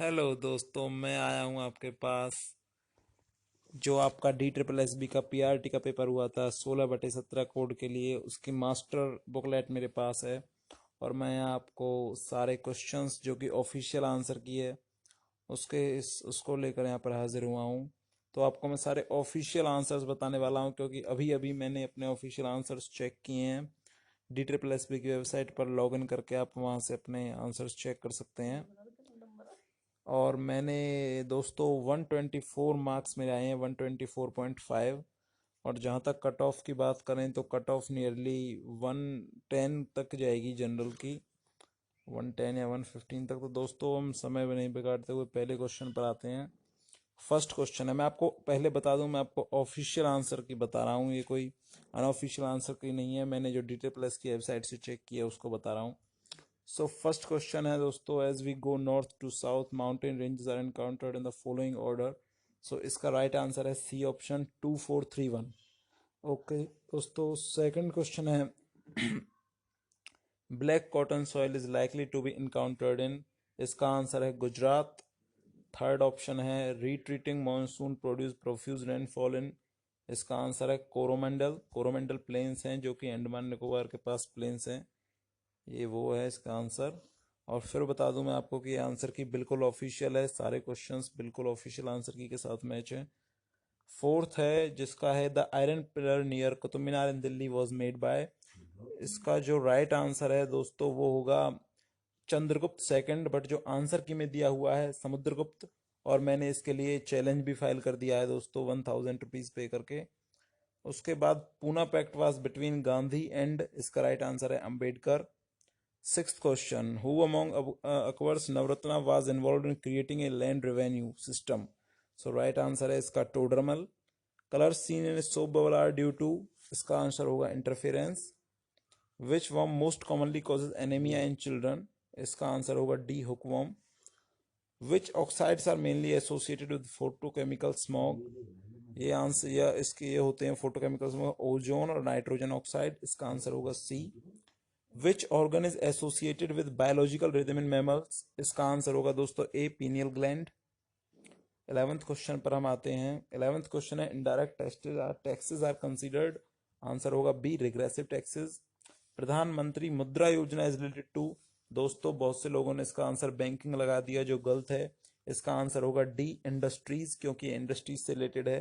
Hello दोस्तों, मैं आया हूँ आपके पास। जो आपका DSSB का PRT का पेपर हुआ था 16/17 कोड के लिए, उसकी मास्टर बुकलेट मेरे पास है। और मैं आपको सारे क्वेश्चंस जो कि ऑफिशियल आंसर की है उसको लेकर यहाँ पर हाजिर हुआ हूँ। तो आपको मैं सारे ऑफिशियल आंसर्स बताने वाला हूँ, क्योंकि अभी अभी मैंने अपने ऑफिशियल आंसर्स चेक किए हैं। DSSB की वेबसाइट पर लॉगिन करके आप वहाँ से अपने आंसर्स चेक कर सकते हैं। और मैंने दोस्तों 124 मार्क्स मेरे आए हैं, 124.5। और जहाँ तक कट ऑफ की बात करें तो कट ऑफ नियरली 110 तक जाएगी जनरल की, 110 या 115 तक। तो दोस्तों हम समय में नहीं बिगाड़ते हुए पहले क्वेश्चन पर आते हैं। फर्स्ट क्वेश्चन है, मैं आपको पहले बता दूं, मैं आपको ऑफिशियल आंसर की बता रहा हूँ, ये कोई अनऑफिशियल आंसर की नहीं है। मैंने जो DT प्लस की वेबसाइट से चेक किया उसको बता रहा हूँ। सो फर्स्ट क्वेश्चन है दोस्तों, as we go north to south mountain ranges are encountered in the following order. So इसका राइट आंसर है सी ऑप्शन 2431। ओके दोस्तों, सेकंड क्वेश्चन है, black cotton soil is likely to be encountered in. इसका answer है Gujarat. Third option है, retreating monsoon produce profuse rainfall in. इसका answer है Coromandel. Coromandel planes हैं जो कि अंडमान निकोबार के पास प्लेन्स हैं, ये वो है इसका आंसर। और फिर बता दूं मैं आपको कि आंसर की बिल्कुल ऑफिशियल है, सारे क्वेश्चंस बिल्कुल ऑफिशियल आंसर की के साथ मैच है। फोर्थ है जिसका है, the iron pillar near Qutub Minar in Delhi was made by. इसका जो राइट आंसर है दोस्तों वो होगा चंद्रगुप्त सेकंड, बट जो आंसर की में दिया हुआ है समुद्रगुप्त। और मैंने इसके लिए चैलेंज भी फाइल कर दिया है दोस्तों, 1000 रुपीज पे करके। उसके बाद Poona pact was between Gandhi and, इसका राइट आंसर है Ambedkar. Sixth question, who among Akbar's Navratna was involved in creating a land revenue system? So right answer है इसका Todarmal. Colors seen in soap bubble are due to, इसका answer होगा interference। Which worm most commonly causes anemia in children? इसका answer होगा D hookworm। Which oxides are mainly associated with photochemical smog? ये answer या इसके ये होते हैं फोटोकेमिकल स्मॉग, ओजोन और नाइट्रोजन ऑक्साइड। इसका आंसर होगा C. Which organ is associated with biological rhythm in mammals? इसका आंसर होगा दोस्तों ए, पीनियल ग्लैंड। 11th क्वेश्चन पर हम आते हैं। 11th क्वेश्चन है, indirect taxes are considered. Answer होगा B, regressive taxes. Pradhan Mantri Mudra योजना इज रिलेटेड टू। दोस्तों बहुत से लोगों ने इसका आंसर बैंकिंग लगा दिया, जो गलत है। इसका आंसर होगा डी, इंडस्ट्रीज, क्योंकि इंडस्ट्रीज से रिलेटेड है।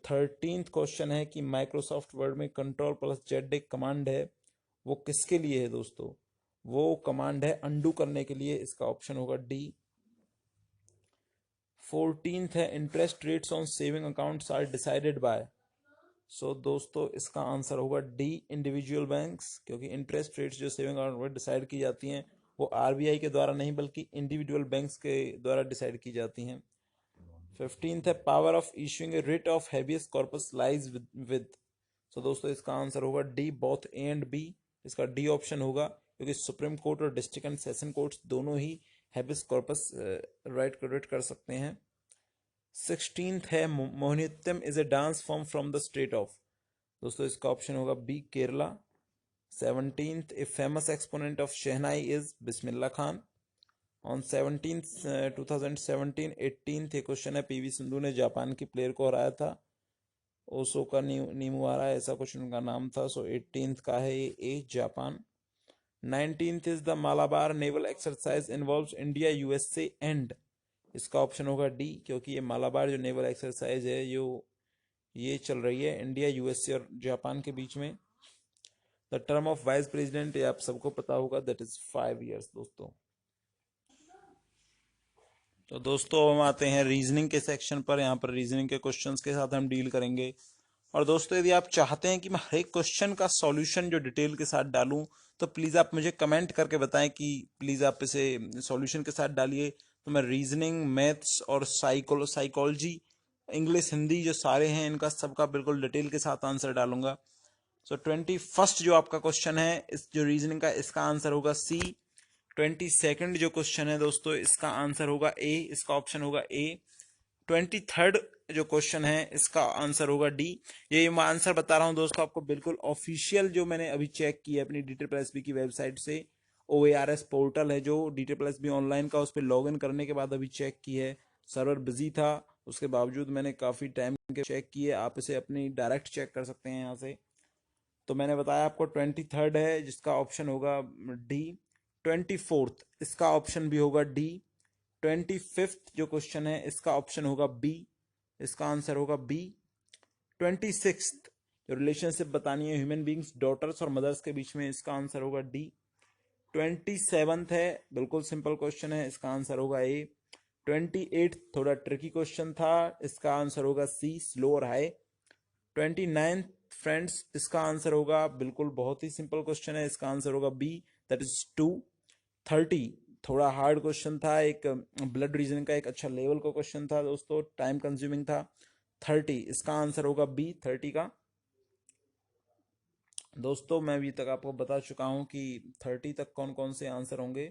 13th क्वेश्चन है कि माइक्रोसॉफ्ट वर्ड में कंट्रोल प्लस जेड एक कमांड है, वो किसके लिए है दोस्तों? वो कमांड है अंडू करने के लिए। इसका ऑप्शन होगा डी। 14th है, interest rates on saving accounts are decided by. So दोस्तों इसका आंसर होगा डी, इंडिविजुअल बैंक्स, क्योंकि इंटरेस्ट रेट्स जो सेविंग अकाउंट में डिसाइड की जाती हैं वो आरबीआई के द्वारा नहीं बल्कि इंडिविजुअल बैंक्स के द्वारा डिसाइड की जाती हैं। 15th है, power of issuing a writ of habeas corpus lies with. So दोस्तों इसका आंसर होगा D, both A and B. इसका डी ऑप्शन होगा, क्योंकि सुप्रीम कोर्ट और डिस्ट्रिक्ट एंड सेशन कोर्ट्स दोनों ही हैबियस कॉर्पस राइट कर सकते हैं। 16th है, Mohiniattam is a dance form from the state of. दोस्तों इसका ऑप्शन होगा B, Kerala. 17th, a famous exponent of shehnai is Bismillah Khan. On 17th 2017 18th ये क्वेश्चन है, पीवी सिंधु ने जापान की प्लेयर को हराया था, ओसोका निमुवारा ऐसा कुछ उनका नाम था। सो 18th का है ये A, Japan. 19th is the Malabar naval exercise involves India USA and. इसका ऑप्शन होगा डी, क्योंकि ये मालाबार जो नेवल एक्सरसाइज है ये चल रही है इंडिया यूएसए और जापान के बीच में। The term of vice president, ये आप सबको पता होगा, दैट इज 5 years दोस्तों। तो दोस्तों हम आते हैं रीजनिंग के सेक्शन पर। यहाँ पर रीजनिंग के क्वेश्चंस के साथ हम डील करेंगे। और दोस्तों यदि आप चाहते हैं कि मैं हर एक क्वेश्चन का सॉल्यूशन जो डिटेल के साथ डालूं, तो प्लीज़ आप मुझे कमेंट करके बताएं कि प्लीज़ आप इसे सॉल्यूशन के साथ डालिए। तो मैं रीजनिंग, मैथ्स और साइकोलॉजी, इंग्लिश, हिंदी जो सारे हैं इनका सबका बिल्कुल डिटेल के साथ आंसर डालूंगा। सो 21st जो आपका क्वेश्चन है इस जो रीजनिंग का, इसका आंसर होगा सी। 22nd जो क्वेश्चन है दोस्तों, इसका आंसर होगा ए, इसका ऑप्शन होगा ए। 23rd जो क्वेश्चन है इसका आंसर होगा डी। ये मैं आंसर बता रहा हूं दोस्तों आपको बिल्कुल ऑफिशियल, जो मैंने अभी चेक किया अपनी DSSB की वेबसाइट से। OARS पोर्टल है जो DTPLSB ऑनलाइन का, उस पर लॉग इन करने के बाद अभी चेक की है, सर्वर बिजी था, उसके बावजूद मैंने काफ़ी टाइम के चेक किए। आप इसे अपनी डायरेक्ट चेक कर सकते हैं यहाँ से। तो मैंने बताया आपको 23rd है जिसका ऑप्शन होगा डी। 24th इसका ऑप्शन भी होगा डी। 25th जो क्वेश्चन है इसका ऑप्शन होगा बी, इसका आंसर होगा बी। 26th जो रिलेशनशिप बतानी है ह्यूमन बींग्स डॉटर्स और मदर्स के बीच में, इसका आंसर होगा डी। 27th है, बिल्कुल सिंपल क्वेश्चन है, इसका आंसर होगा ए। 28th थोड़ा ट्रिकी क्वेश्चन था, इसका आंसर होगा सी, स्लो और हाई। 29th फ्रेंड्स इसका आंसर होगा, बिल्कुल बहुत ही सिंपल क्वेश्चन है, इसका आंसर होगा बी, दैट इज 2। 30 थोड़ा हार्ड क्वेश्चन था, एक ब्लड रीजन का एक अच्छा लेवल का क्वेश्चन था दोस्तों, टाइम कंज्यूमिंग था। 30 इसका आंसर होगा बी, 30 का। दोस्तों मैं अभी तक आपको बता चुका हूं कि 30 तक कौन कौन से आंसर होंगे।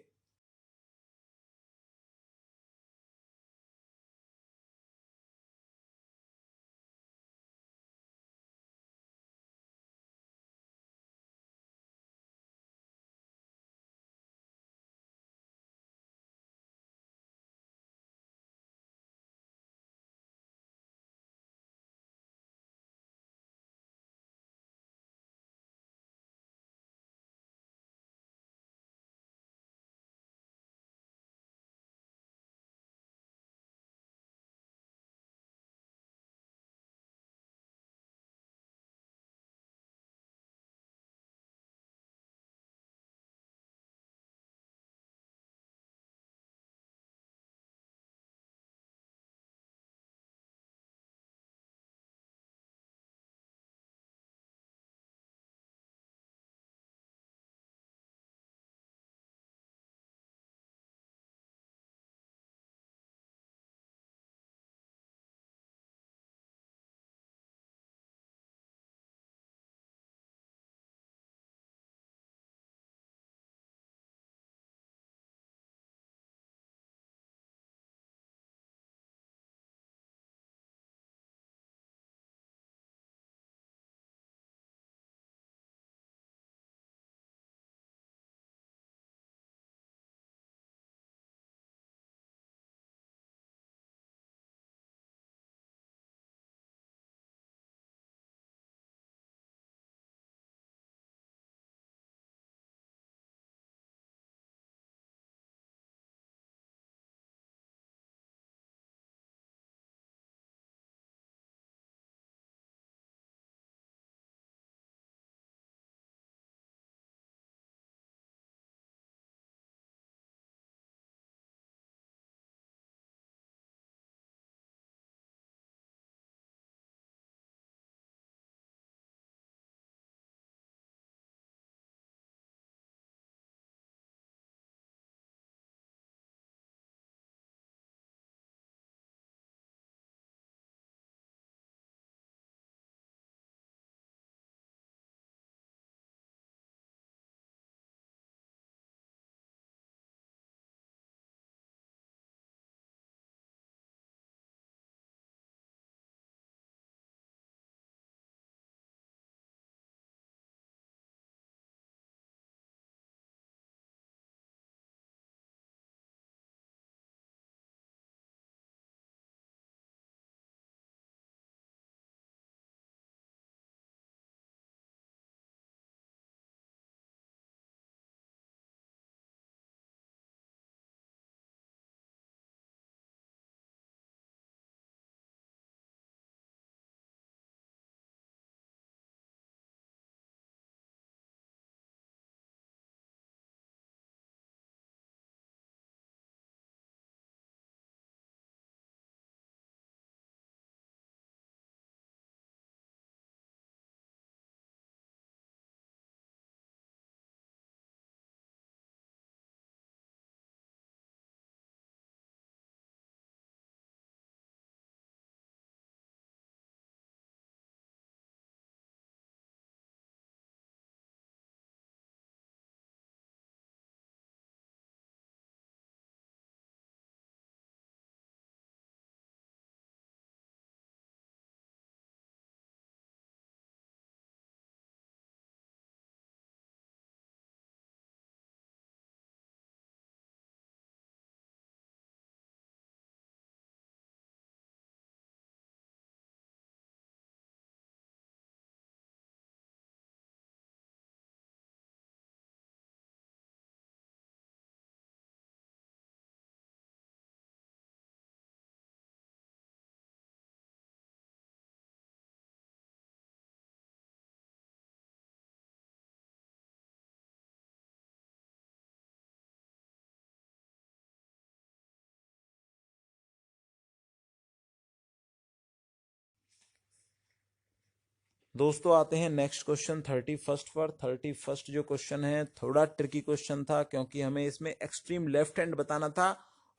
दोस्तों आते हैं नेक्स्ट क्वेश्चन 31st पर। 31st जो क्वेश्चन है थोड़ा ट्रिकी क्वेश्चन था, क्योंकि हमें इसमें एक्सट्रीम लेफ्ट हैंड बताना था,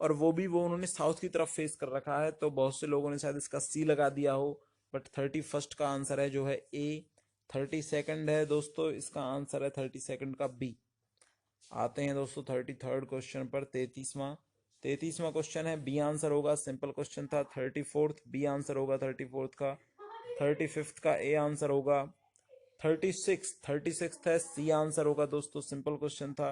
और वो उन्होंने साउथ की तरफ फेस कर रखा है, तो बहुत से लोगों ने शायद इसका सी लगा दिया हो, बट 31st का आंसर है जो है ए। 32nd है दोस्तों, इसका आंसर है 32nd का बी। आते हैं दोस्तों 33rd क्वेश्चन पर। 33वां क्वेश्चन है, बी आंसर होगा, सिंपल क्वेश्चन था। 34th बी आंसर होगा 34th का। 35th का ए आंसर होगा। 36th है, सी आंसर होगा दोस्तों, सिंपल क्वेश्चन था।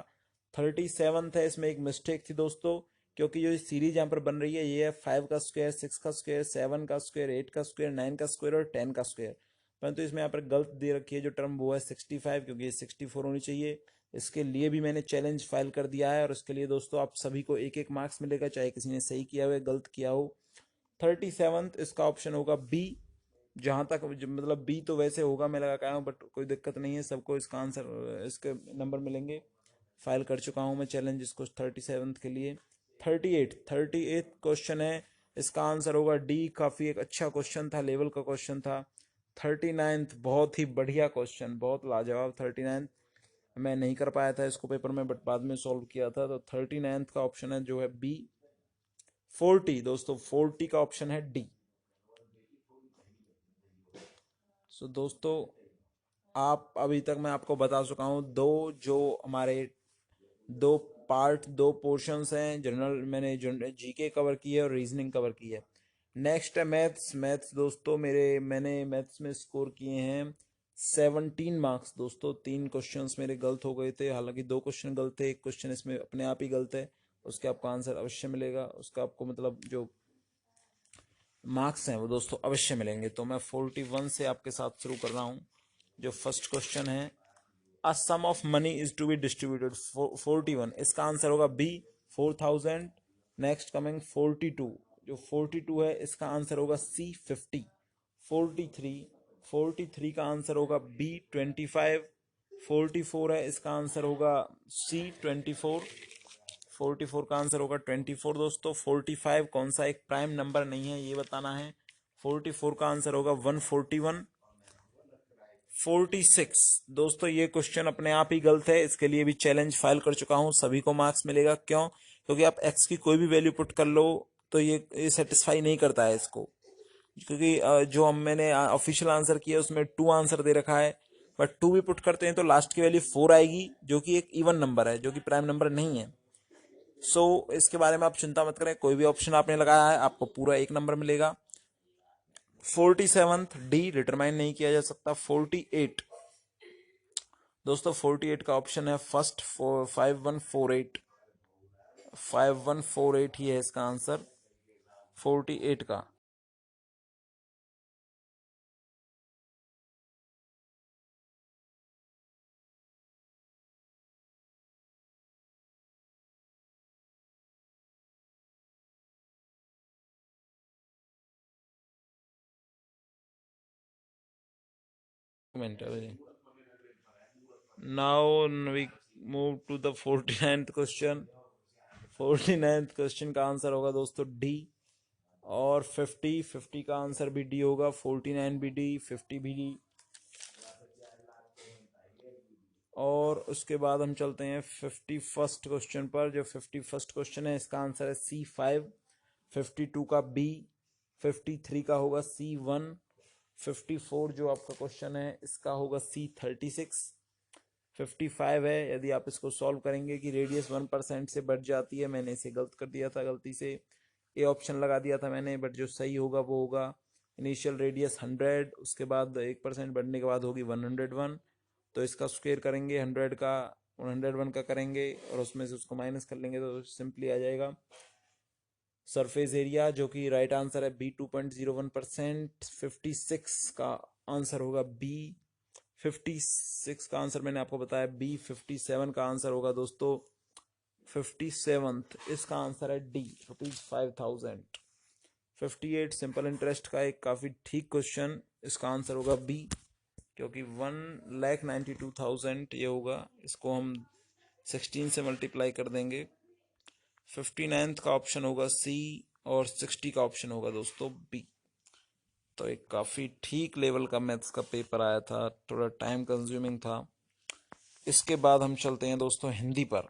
37th है, इसमें एक मिस्टेक थी दोस्तों, क्योंकि जो सीरीज यहाँ पर बन रही है ये है 5 का स्क्वायर, 6 का स्क्वायर, 7 का स्क्वायर, 8 का स्क्वायर, 9 का स्क्वायर और 10 का स्क्वायर, परंतु इसमें यहाँ पर गलत दे रखी है जो टर्म, वो है 65, क्योंकि ये 64 होनी चाहिए। इसके लिए भी मैंने चैलेंज फाइल कर दिया है, और इसके लिए दोस्तों आप सभी को एक एक मार्क्स मिलेगा, चाहे किसी ने सही किया हो या गलत किया हो। 37th इसका ऑप्शन होगा बी। जहां तक मतलब बी तो वैसे होगा, मैं लगा के आया हूँ, बट कोई दिक्कत नहीं है, सबको इसका आंसर, इसके नंबर मिलेंगे। फाइल कर चुका हूँ मैं चैलेंज इसको 37th के लिए। 38 क्वेश्चन है, इसका आंसर होगा डी। काफी एक अच्छा क्वेश्चन था, लेवल का क्वेश्चन था। 39th बहुत ही बढ़िया क्वेश्चन, बहुत लाजवाब। 39th मैं नहीं कर पाया था इसको पेपर में, बट बाद में सॉल्व किया था, तो 39th का ऑप्शन है जो है बी। 40 दोस्तों, 40 का ऑप्शन है डी। सो दोस्तों आप अभी तक मैं आपको बता चुका हूँ दो, जो हमारे दो पार्ट, दो पोर्शंस हैं। जनरल मैंने जीके कवर की है और रीजनिंग कवर की है। नेक्स्ट है मैथ्स। मैथ्स दोस्तों मैंने मैथ्स में स्कोर किए हैं 17 मार्क्स दोस्तों। 3 क्वेश्चंस मेरे गलत हो गए थे, हालांकि 2 क्वेश्चन गलत थे, एक क्वेश्चन इसमें अपने आप ही गलत है, उसके आपको आंसर अवश्य मिलेगा, उसका आपको मतलब जो मार्क्स हैं वो दोस्तों अवश्य मिलेंगे। तो मैं 41 से आपके साथ शुरू कर रहा हूँ। जो फर्स्ट क्वेश्चन है, a sum of money is to be distributed. 41 इसका आंसर होगा बी, 4000। नेक्स्ट कमिंग 42, जो 42 है इसका आंसर होगा सी, 50। 43 का आंसर होगा बी, 25। 44 है, इसका आंसर होगा सी, 24। 44 का आंसर होगा 24 दोस्तों। 45 कौन सा एक प्राइम नंबर नहीं है, ये बताना है। 44 का आंसर होगा 141। 46 दोस्तों, ये क्वेश्चन अपने आप ही गलत है, इसके लिए भी चैलेंज फाइल कर चुका हूं, सभी को मार्क्स मिलेगा। क्यों? क्योंकि आप एक्स की कोई भी वैल्यू पुट कर लो तो ये सेटिस्फाई नहीं करता है इसको, क्योंकि जो मैंने ऑफिशियल आंसर किया उसमें 2 आंसर दे रखा है, बट 2 भी पुट करते हैं तो लास्ट की वैल्यू 4 आएगी, जो कि एक इवन नंबर है, जो कि प्राइम नंबर नहीं है। इसके बारे में आप चिंता मत करें, कोई भी ऑप्शन आपने लगाया है आपको पूरा 1 नंबर मिलेगा। 47th डी डिटरमाइन नहीं किया जा सकता। 48 दोस्तों, 48 का ऑप्शन है फर्स्ट, 5148। 5148 ही है इसका आंसर 48 का। Now we move to the 49th question. 49th question का आंसर होगा दोस्तों डी, और 50 का आंसर भी डी होगा। 49 भी डी, 50 भी डी। और उसके बाद हम चलते हैं 51st क्वेश्चन पर। जो 51st क्वेश्चन है इसका आंसर है C5। 52 का बी। 53 का होगा C1। 54 जो आपका क्वेश्चन है इसका होगा C36। 55 है, यदि आप इसको सॉल्व करेंगे कि रेडियस 1% से बढ़ जाती है, मैंने इसे गलत कर दिया था, गलती से ए ऑप्शन लगा दिया था मैंने, बट जो सही होगा वो होगा इनिशियल रेडियस 100, उसके बाद 1% बढ़ने के बाद होगी 101। तो इसका स्क्वायर करेंगे 100 का, 101 का करेंगे और उसमें से उसको माइनस कर लेंगे तो सिंपली आ जाएगा सरफेस एरिया, जो कि राइट आंसर है बी, 2.01%। 56 का आंसर होगा बी। 56 का आंसर मैंने आपको बताया बी। 57 का आंसर होगा दोस्तों 57th, इसका आंसर है डी, ₹5000। 58 सिंपल इंटरेस्ट का एक काफी ठीक क्वेश्चन, इसका आंसर होगा बी, क्योंकि 1,92,000 ये होगा, इसको हम 16 से मल्टीप्लाई कर देंगे। 59th का ऑप्शन होगा सी, और 60 का ऑप्शन होगा दोस्तों बी। तो एक काफ़ी ठीक लेवल का मैथ्स का पेपर आया था, थोड़ा टाइम कंज्यूमिंग था। इसके बाद हम चलते हैं दोस्तों हिंदी पर।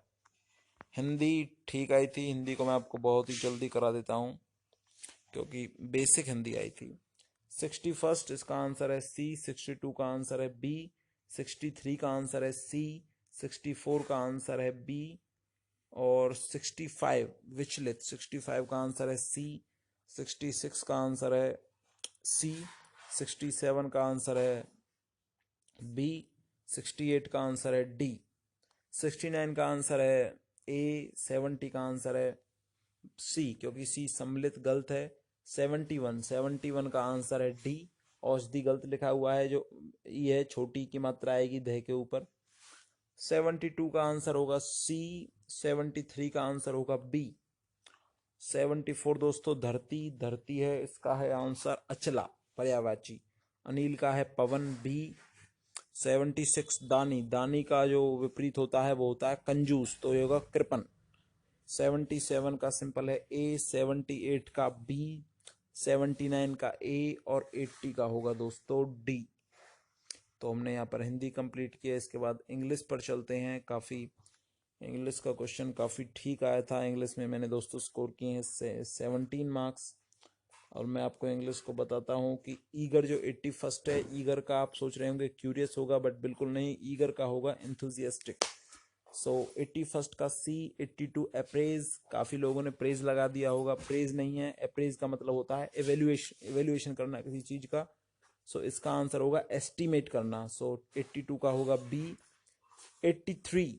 हिंदी ठीक आई थी, हिंदी को मैं आपको बहुत ही जल्दी करा देता हूँ क्योंकि बेसिक हिंदी आई थी। 61 इसका आंसर है सी, 62 का आंसर है बी, 63 का आंसर है सी, 64 का आंसर है बी और 65 विचलित 65 का आंसर है सी, 66 का आंसर है सी, 67 का आंसर है बी, 68 का आंसर है डी, 69 का आंसर है ए, 70 का आंसर है सी क्योंकि सी सम्मिलित गलत है, 71 का आंसर है डी, औषधि गलत लिखा हुआ है, जो ये छोटी की मात्रा आएगी ध के ऊपर। 72 का आंसर होगा सी, 73 का आंसर होगा बी। 74 दोस्तों धरती, धरती है, इसका है आंसर अचला पर्यायवाची। अनिल का है पवन बी। 76 दानी, दानी का जो विपरीत होता है वो होता है कंजूस, तो ये होगा कृपण। 77 का सिंपल है ए, 78 का बी, 79 का ए और 80 का होगा दोस्तों डी। तो हमने यहाँ पर हिंदी कंप्लीट किया। इसके बाद इंग्लिश पर चलते हैं। काफ़ी इंग्लिश का क्वेश्चन काफ़ी ठीक आया था। इंग्लिश में मैंने दोस्तों स्कोर किए हैं 17 मार्क्स। और मैं आपको इंग्लिश को बताता हूँ कि ईगर जो 81 है, ईगर का आप सोच रहे होंगे क्यूरियस होगा, बट बिल्कुल नहीं, ईगर का होगा एंथुजियास्टिक। सो 81 का सी, 82 अप्रेज, काफ़ी लोगों ने प्रेज लगा दिया होगा, प्रेज नहीं है, अप्रेज का मतलब होता है एवेल्युएशन, एवेल्युएशन करना किसी चीज़ का। सो इसका आंसर होगा एस्टिमेट करना। सो 82 का होगा बी। 83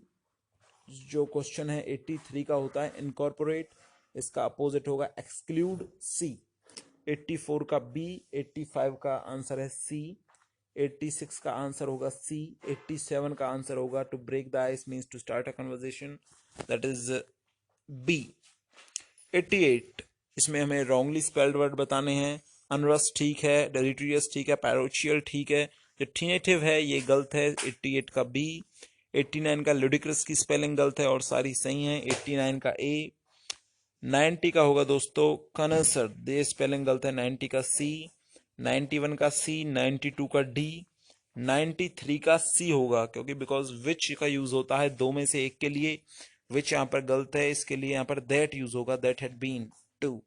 जो क्वेश्चन है 83 का होता है इनकॉर्पोरेट, इसका अपोजिट होगा एक्सक्लूड सी। 84 का बी, 85 का आंसर है सी, 86 का आंसर होगा सी, 87 का आंसर होगा to break the ice means to start a conversation, that is B. 88 इसमें हमें रॉन्गली स्पेल्ड वर्ड बताने हैं। अनरस ठीक है, डेरिटोरियस ठीक है, पैरोचियल ठीक है, जो टीनेटिव है ये गलत है, 88 का बी। 89 का लुडिक्रस की स्पेलिंग गलत है और सारी सही है, 89 का ए। 90 का होगा दोस्तों कनसर, दे स्पेलिंग गलत है, 90 का सी, 91 का सी, 92 का डी, 93 का सी होगा क्योंकि बिकॉज विच का यूज होता है दो में से एक के लिए, विच यहाँ पर गलत है, इसके लिए यहाँ पर दैट यूज होगा, that had been to.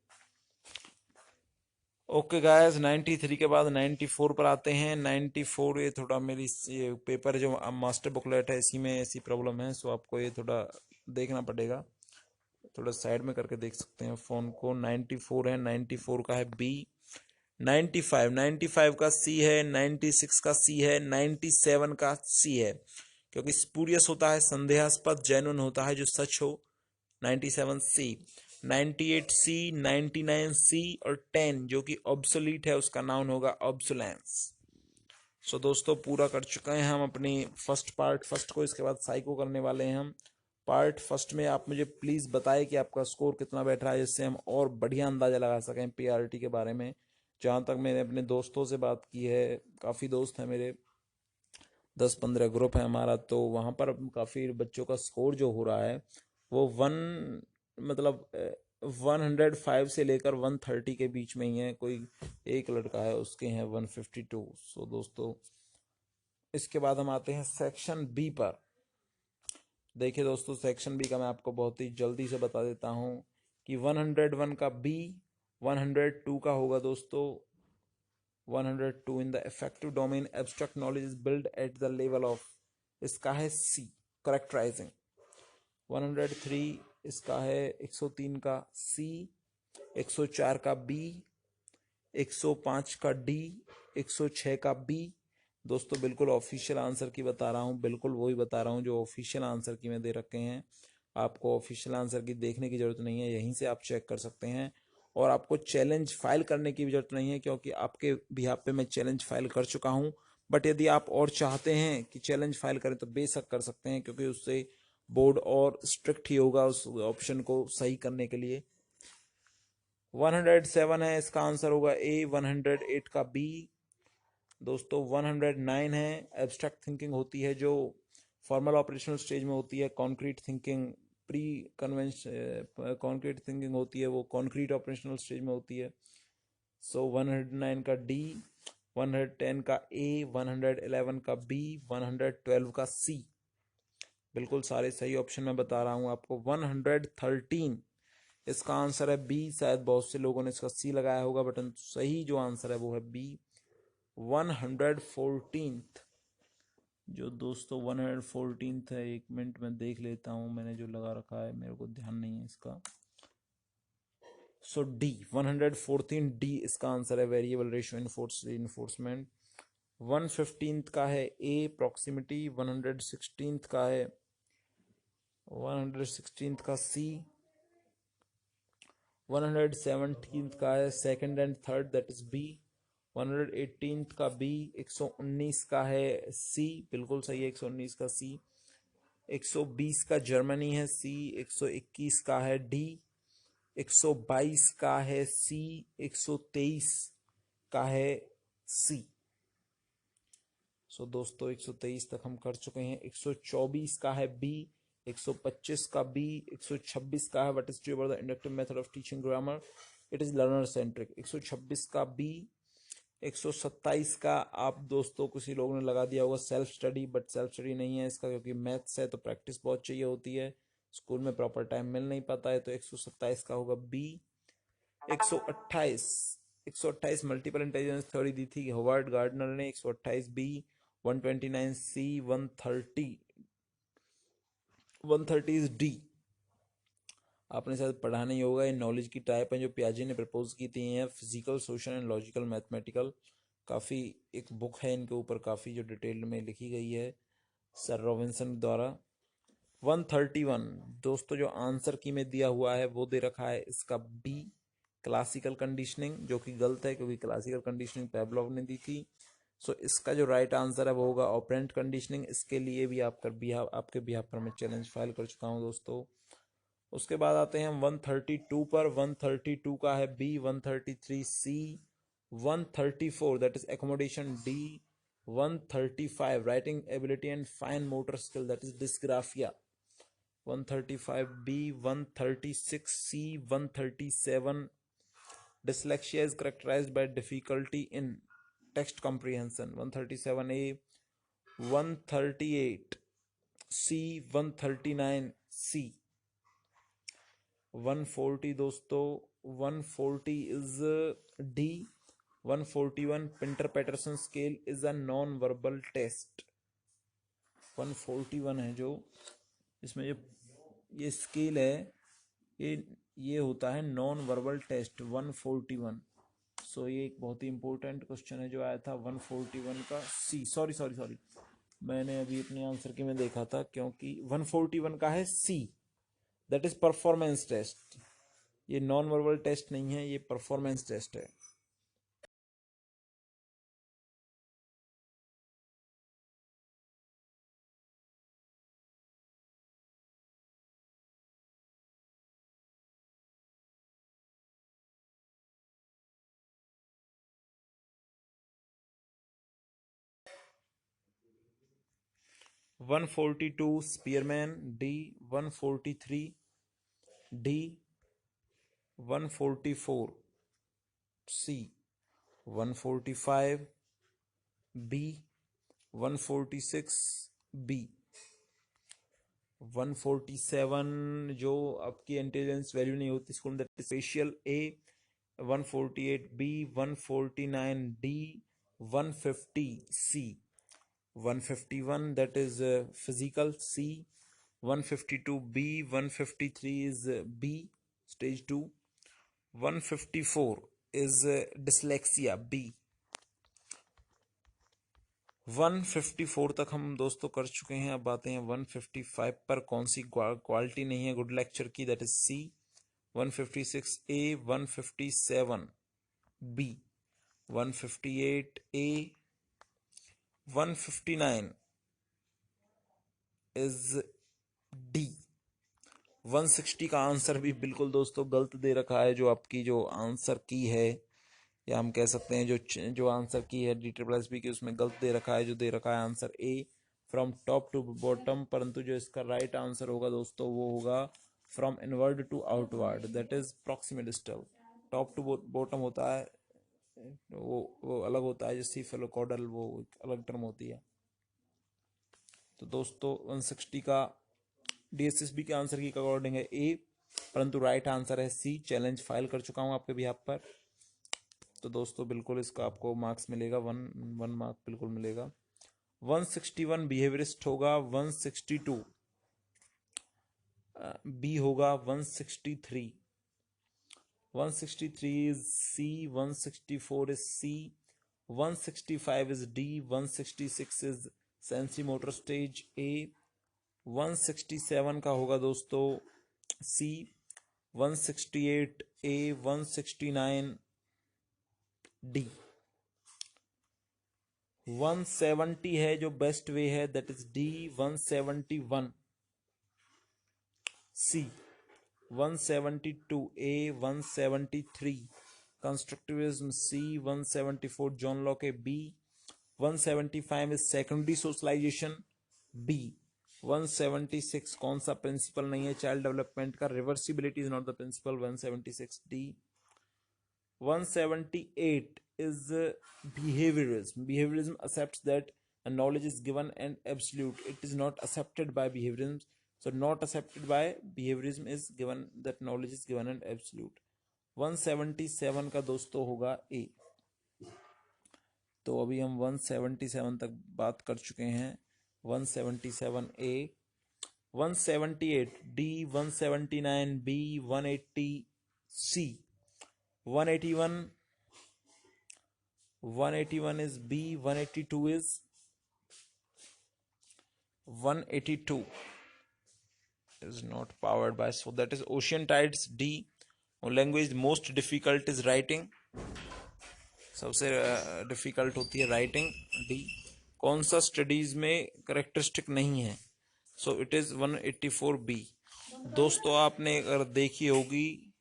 Okay guys, 93 के बाद 94 पर आते हैं। 94 ये थोड़ा मेरी ये पेपर जो मास्टर बुकलेट है इसी में ऐसी प्रॉब्लम है, सो आपको ये थोड़ा देखना पड़ेगा, थोड़ा साइड में करके देख सकते हैं फोन को। 94 है, 94 का है बी। 95 का सी है, 96 का सी है, 97 का सी है क्योंकि स्पूरियस होता है संदेहास्पद, जेन्युइन होता है जो सच हो, 97 सी। 98 सी, 99 सी और 10 जो कि ऑब्सोलीट है उसका नाउन होगा ऑब्सोलेंस। सो दोस्तों पूरा कर चुके हैं हम अपनी फर्स्ट पार्ट फर्स्ट को, इसके बाद साइको करने वाले हैं हम। पार्ट फर्स्ट में आप मुझे प्लीज़ बताएं कि आपका स्कोर कितना बैठ रहा है, जिससे हम और बढ़िया अंदाज़ा लगा सकें पीआरटी के बारे में। जहाँ तक मैंने अपने दोस्तों से बात की है, काफ़ी दोस्त हैं मेरे, 10-15 ग्रुप है हमारा, तो वहाँ पर काफ़ी बच्चों का स्कोर जो हो रहा है वो मतलब 105 से लेकर 130 के बीच में ही है। कोई एक लड़का है उसके हैं 152। सो दोस्तों इसके बाद हम आते हैं सेक्शन बी पर। देखिए दोस्तों, सेक्शन बी का मैं आपको बहुत ही जल्दी से बता देता हूँ कि 101 का बी, 102 का होगा दोस्तों 102 in the affective domain abstract knowledge is build at the level of, इसका है सी करेक्टराइजिंग। 103 इसका है 103 का सी, 104 का बी, 105 का डी, 106 का बी। दोस्तों बिल्कुल ऑफिशियल आंसर की बता रहा हूँ, बिल्कुल वही बता रहा हूँ जो ऑफिशियल आंसर की मैं दे रखे हैं। आपको ऑफिशियल आंसर की देखने की ज़रूरत नहीं है, यहीं से आप चेक कर सकते हैं। और आपको चैलेंज फाइल करने की भी ज़रूरत नहीं है क्योंकि आपके बिहाफ पे मैं चैलेंज फाइल कर चुका हूँ। बट यदि आप और चाहते हैं कि चैलेंज फाइल करें तो बेशक कर सकते हैं क्योंकि उससे बोर्ड और स्ट्रिक्ट ही होगा उस ऑप्शन को सही करने के लिए। 107 है, इसका आंसर होगा ए। 108 का बी। दोस्तों 109 है, एब्स्ट्रैक्ट थिंकिंग होती है जो फॉर्मल ऑपरेशनल स्टेज में होती है, concrete thinking pre convention concrete thinking होती है वो कॉन्क्रीट ऑपरेशनल स्टेज में होती है। सो 109 का डी, 110 का ए, 111 का बी, 112 का सी। बिल्कुल सारे सही ऑप्शन मैं बता रहा हूं आपको। 113 इसका आंसर है बी। शायद बहुत से लोगों ने इसका सी लगाया होगा, बट सही जो आंसर है वो है बी, 114। जो दोस्तों 114 है, 1 मिनट में देख लेता हूं, मैंने जो लगा रखा है मेरे को ध्यान नहीं है इसका। सो डी, 114 डी इसका आंसर है, वेरिएबल रेशियो इन्फोर्समेंट। 115 का है ए, प्रॉक्सिमिटी। 116 का है, 116 का सी। 117 का है second and third, that is B. 118 का बी। 119 का है सी, बिल्कुल सही है, 119 का सी। 120 का जर्मनी है सी। 121 का है डी। 122 का है सी। 123 का है सी। सो दोस्तों 123 तक हम कर चुके हैं। 124 का है बी। 125 का बी। 126 का है what is true about the inductive method of teaching grammar, it is learner centric. 126 का बी। 127 का आप दोस्तों किसी लोगों ने लगा दिया होगा self study, but self study नहीं है इसका, क्योंकि मैथ्स है तो प्रैक्टिस बहुत चाहिए होती है, स्कूल में प्रॉपर टाइम मिल नहीं पाता है, तो 127 का होगा बी। 128, 128 मल्टीपल इंटेलिजेंस थ्योरी दी थी हॉवर्ड गार्डनर ने, 128 बी। 129 सी। 130, 130 is D. आपने शायद पढ़ा नहीं होगा, ये नॉलेज की टाइप है जो पियाजे ने प्रपोज की थी, है physical, social and logical mathematical. काफ़ी एक बुक है इनके ऊपर, काफ़ी जो डिटेल में लिखी गई है सर रॉबिन्सन द्वारा। 131 दोस्तों जो आंसर की में दिया हुआ है वो दे रखा है इसका बी, क्लासिकल कंडीशनिंग, जो कि गलत है क्योंकि क्लासिकल कंडीशनिंग पेवलोव ने दी थी। सो इसका जो राइट आंसर है वो होगा ऑपरेंट कंडीशनिंग। इसके लिए भी आपके बिहाफ पर मैं चैलेंज फाइल कर चुका हूँ दोस्तों। उसके बाद आते हैं हम 132 पर। 132 का है B. 133 C. 134 that is accommodation D. 135 writing ability and fine motor skill, that is dysgraphia, 135 B. 136 C. 137 dyslexia is characterized by difficulty in text comprehension, 137 a। 138 C। 139 C। 140 दोस्तों, 140 is D. 141 Pinter Patterson scale is a non verbal test. 141 है जो इसमें जो ये scale है, ये होता है नॉन वर्बल टेस्ट 141। सो ये एक बहुत ही इंपॉर्टेंट क्वेश्चन है जो आया था 141 का सी। सॉरी मैंने अभी अपने आंसर के में देखा था, क्योंकि 141 का है C, that is performance test. ये नॉन वर्बल टेस्ट नहीं है, ये परफॉर्मेंस टेस्ट है। One 142 Spearman D. 143 D. 144 C. 145 B. 146 B. 147 जो आपकी इंटेलिजेंस वैल्यू नहीं होती स्कूल में, that is special A. 148 B. 149 D. 150 C. 151 that is physical C। 152 B। 153 is B, stage 2। 154 is dyslexia B। 154 तक हम दोस्तों कर चुके हैं। अब आते हैं 155 पर। कौन सी क्वालिटी नहीं है गुड लेक्चर की, that is C। 156 A। 157 B। 158 A। 159 is D। 160 का आंसर भी बिल्कुल दोस्तों गलत दे रखा है, जो आपकी जो आंसर की है, या हम कह सकते हैं जो आंसर की है डी ट्रिपल एस बी की, उसमें गलत दे रखा है। जो दे रखा है answer A, from top to bottom, परंतु जो इसका राइट आंसर होगा दोस्तों वो होगा from inward to outward, that is proximal distal. Top to bottom होता है वो अलग होता है, जो सीफेलोकॉडल वो अलग टर्म होती है। तो दोस्तों 160 का डीएसएसबी के आंसर की अकॉर्डिंग है ए, परंतु राइट आंसर है सी। चैलेंज फाइल कर चुका हूं आपके बिहाफ पर। तो दोस्तों बिल्कुल इसका आपको मार्क्स मिलेगा, वन मार्क बिल्कुल मिलेगा। 161 बिहेवियरिस्ट होगा, 162 बी होगा, 163 is C, 164 is C, 165 is D, 166 is sensory motor stage A, 167 का होगा दोस्तों C, 168 A, 169 D, 170 है जो बेस्ट वे है, that is D, 171 C, 172 A, 173 constructivism C, 174 John Locke B, 175 is secondary socialization B, 176 कौन सा principle नहीं है चाइल्ड डेवलपमेंट का, reversibility is not the principle, 176 D, 178 is behaviorism. Behaviorism accepts that a knowledge is given and absolute. It is not accepted by behaviorism. So not accepted by behaviorism is given that knowledge is given and absolute. 177 का दोस्तों होगा A। तो अभी हम 177 तक बात कर चुके हैं। 177 A, 178 D, 179 B, 180 C, 181 is B, 182 is 182 is not powered by, so that is ocean tides D। language most difficult is writing, सबसे डिफिकल्ट होती है राइटिंग डी। कौन सा स्टडीज में करेक्टरिस्टिक नहीं है, सो इट इज 184 बी। दोस्तों आपने अगर देखी होगी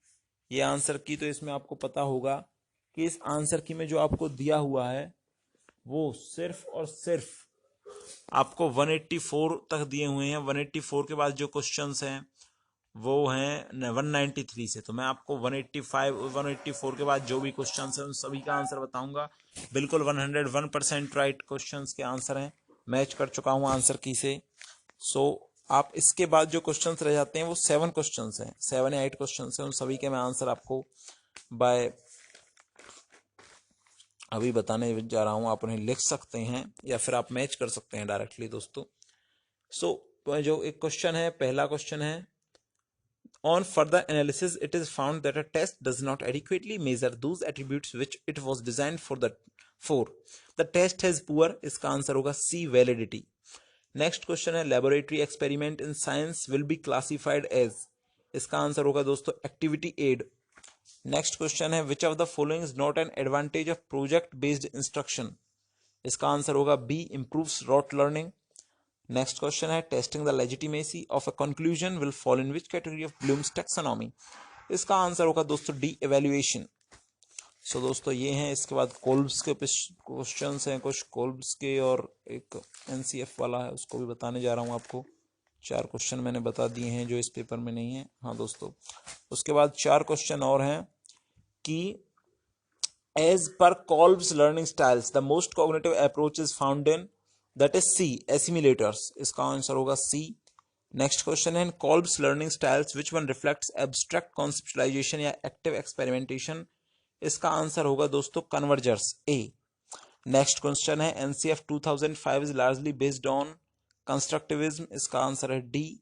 ये आंसर की तो इसमें आपको पता होगा कि इस आंसर की में जो आपको दिया हुआ है वो सिर्फ और सिर्फ आपको 184 तक दिए हुए हैं। 184 के बाद जो क्वेश्चंस हैं वो हैं 193 से, तो मैं आपको 185 184 के बाद जो भी क्वेश्चंस हैं उन सभी का आंसर बताऊंगा। बिल्कुल 101% राइट क्वेश्चंस के आंसर हैं, मैच कर चुका हूं आंसर की से। सो आप इसके बाद जो क्वेश्चंस रह जाते हैं वो 7 क्वेश्चंस हैं, 7 या 8 क्वेश्चंस हैं, उन सभी के मैं आंसर आपको बाय अभी बताने जा रहा हूं। आप उन्हें लिख सकते हैं या फिर आप मैच कर सकते हैं डायरेक्टली दोस्तों। सो जो एक क्वेश्चन है, पहला क्वेश्चन है, on further analysis it is found that a test does not adequately measure those attributes which it was designed for the test has poor, इसका आंसर होगा C, validity। नेक्स्ट क्वेश्चन है, laboratory experiment in science will be classified as, इसका answer होगा दोस्तों activity aid। Next question है, which of the following is not an advantage of project based instruction, इसका answer होगा B, improves rote learning। Next question है, testing the legitimacy of a conclusion will fall in which category of Bloom's taxonomy, इसका answer होगा दोस्तों D, evaluation. सो दोस्तों ये हैं, इसके बाद कोल्ब्स के क्वेश्चंस हैं, कुछ कोल्ब्स के और एक एनसीएफ वाला है उसको भी बताने जा रहा हूं आपको। 4 क्वेश्चन मैंने बता दिए हैं जो इस पेपर में नहीं है। हाँ दोस्तों, उसके बाद 4 क्वेश्चन और हैं कि as per Kolb's learning styles the most cognitive approach is found in, that is C, assimilators, इसका आंसर होगा सी। नेक्स्ट क्वेश्चन है, in Kolb's learning styles which one reflects abstract conceptualisation या एक्टिव एक्सपेरिमेंटेशन, इसका answer होगा दोस्तों convergers, A. Next question है, NCF 2005 is largely based on constructivism, इसका answer है D.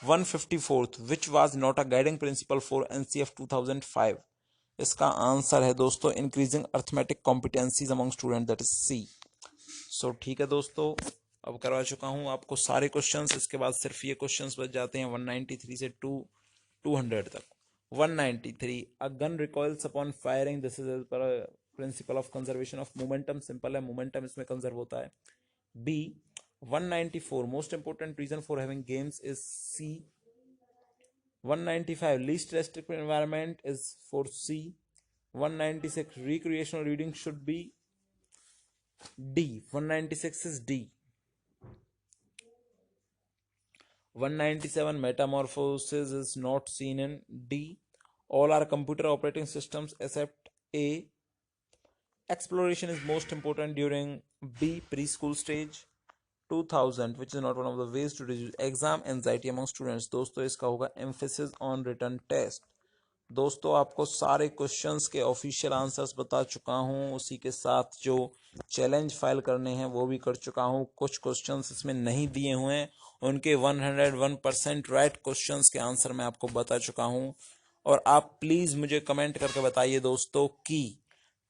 154th which was not a guiding principle for NCF 2005, इसका answer है दोस्तों increasing arithmetic competencies among student, that is C. So ठीक है दोस्तों, अब करवा चुका हूं आपको सारे क्वेश्चंस। इसके बाद सिर्फ ये क्वेश्चंस बच जाते हैं 193 से 200 तक। 193, a gun recoils upon firing, this is per principle of conservation of momentum, simple है, मोमेंटम इसमें कंजर्व होता है। B. 194, most important reason for having games is C. 195, least restrictive environment is for C. 196, recreational reading should be D, 196 is D। 197, metamorphosis is not seen in D। All are computer operating systems except A। Exploration is most important during B, preschool stage. 2000, which is not one of the ways to reduce exam anxiety among students. दोस्तों इसका होगा emphasis on written test. दोस्तों आपको सारे questions के official answers बता चुका हूं, उसी के साथ जो चैलेंज फाइल करने हैं वो भी कर चुका हूं. कुछ क्वेश्चंस इसमें नहीं दिए हुए हैं, उनके 101% राइट क्वेश्चंस के आंसर मैं आपको बता चुका हूं. और आप प्लीज मुझे कमेंट करके बताइए दोस्तों कि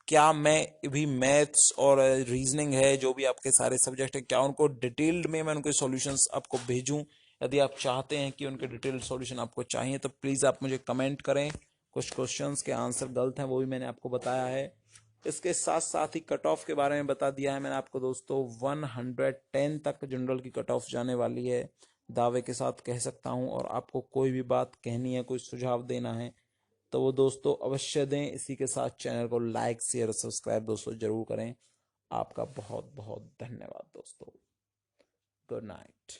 क्या मैं भी मैथ्स और रीजनिंग है, जो भी आपके सारे सब्जेक्ट हैं, क्या उनको डिटेल्ड में मैं उनके सॉल्यूशंस आपको भेजूं? यदि आप चाहते हैं कि उनके डिटेल्ड सॉल्यूशन आपको चाहिए तो प्लीज़ आप मुझे कमेंट करें. कुछ क्वेश्चंस के आंसर गलत हैं, वो भी मैंने आपको बताया है. इसके साथ साथ ही कट ऑफ के बारे में बता दिया है मैंने आपको दोस्तों. 110 तक जनरल की कट ऑफ जाने वाली है, दावे के साथ कह सकता हूं. और आपको कोई भी बात कहनी है, कोई सुझाव देना है तो वो दोस्तों अवश्य दें. इसी के साथ चैनल को लाइक शेयर सब्सक्राइब दोस्तों जरूर करें. आपका बहुत बहुत धन्यवाद दोस्तों. Good night.